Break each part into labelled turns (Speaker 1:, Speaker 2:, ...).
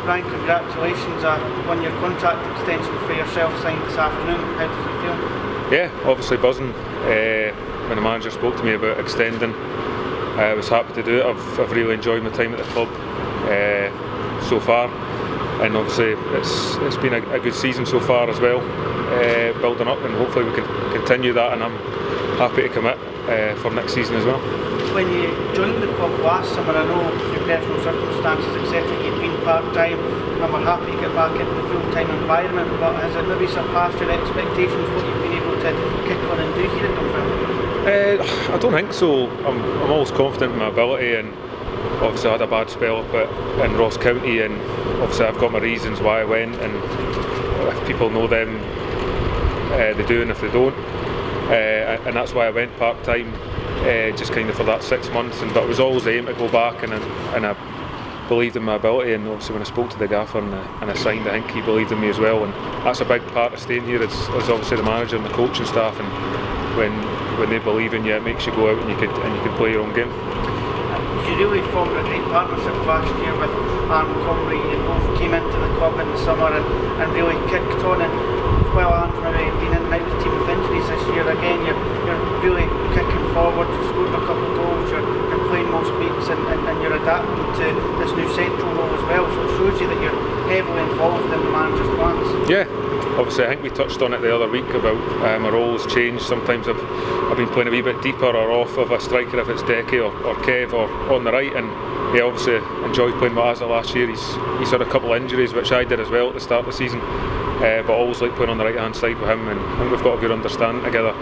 Speaker 1: Brian, congratulations on your contract extension for yourself signed this afternoon. How does it feel?
Speaker 2: Yeah, obviously buzzing. When the manager spoke to me about extending, I was happy to do it. I've really enjoyed my time at the club so far, and obviously it's been a good season so far as well, building up, and hopefully we can continue that, and I'm happy to commit for next season as well.
Speaker 1: When you joined the club last summer, I know through personal circumstances etc. you've been part-time and we're happy to get back into the full-time environment, but has it maybe surpassed your expectations what you've been able to kick on and do here at Dunfermline?
Speaker 2: I don't think so. I'm always confident in my ability, and obviously I had a bad spell up in Ross County, and obviously I've got my reasons why I went, and if people know them, they do, and if they don't, and that's why I went part-time, just kind of for that 6 months, but it was always the aim to go back, and I believed in my ability, and obviously when I spoke to the gaffer and I signed, I think he believed in me as well, and that's a big part of staying here, is obviously the manager and the coaching staff, and when they believe in you, it makes you go out and you can play your own game.
Speaker 1: You really formed a great partnership last year with Aaron Comrie. You both came into the club in the summer and really kicked on, and while Aaron's maybe been in and out of the team with injuries this year, again you're really kicking forward, you've scored a couple of goals, you're playing most weeks, and you're adapting to this new central role as well, so it shows you that you're heavily involved in the manager's plans. Yeah,
Speaker 2: obviously I think we touched on it the other week about my roles changed. Sometimes I've been playing a wee bit deeper or off of a striker if it's Decky or Kev or on the right, and yeah, obviously enjoyed playing with Azza last year. He's had a couple of injuries, which I did as well at the start of the season, but always like playing on the right hand side with him, and I think we've got a good understanding together.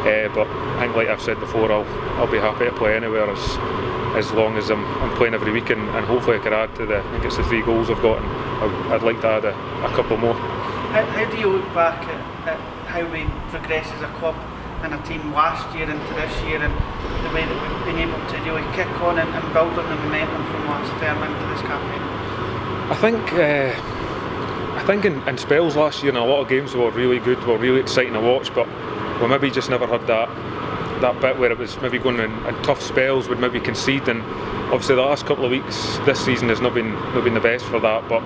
Speaker 2: But I think, like I've said before, I'll be happy to play anywhere as long as I'm playing every week, and hopefully I can add to I think it's the 3 goals I've got, and I'd like to add a couple more.
Speaker 1: How do you look back at how we progressed as a club and a team last year into this year, and the way that we've been able to really kick on and build on the momentum from last term into this campaign?
Speaker 2: I think in spells last year, and a lot of games were really good, were really exciting to watch, but we maybe just never had that bit where it was maybe going in tough spells, would maybe concede, and obviously the last couple of weeks this season has not been the best for that, but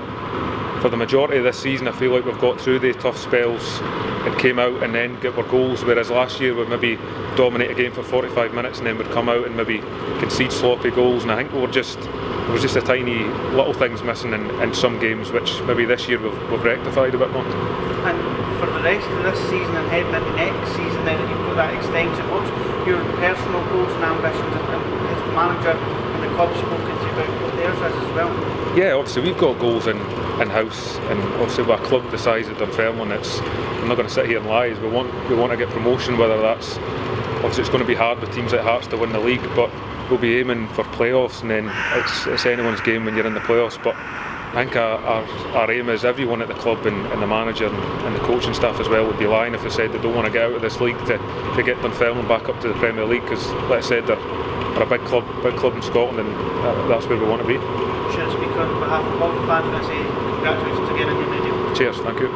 Speaker 2: for the majority of this season I feel like we've got through the tough spells and came out and then get our goals, whereas last year we'd maybe dominate a game for 45 minutes and then we'd come out and maybe concede sloppy goals, and I think there was just a tiny little things missing in some games, which maybe this year we've rectified a bit more.
Speaker 1: And for the rest of this season and heading into next season, now that you've got that extension, what's your personal goals and ambitions, and has the manager and the club spoken to you about what theirs is as well?
Speaker 2: Yeah, obviously we've got goals in-house, and obviously with a club the size of Dunfermline, I'm not going to sit here and lie, is we want to get promotion, whether that's, obviously it's going to be hard with teams like Hearts to win the league, but we'll be aiming for playoffs, and then it's anyone's game when you're in the playoffs. But I think our aim is everyone at the club and the manager and the coaching staff as well would be lying if they said they don't want to get out of this league to get Dunfermline back up to the Premier League, because like I said, they're a big club in Scotland, and that's where we want to be.
Speaker 1: Should I speak on behalf of all the fans and say congratulations again on your new deal?
Speaker 2: Cheers, thank you.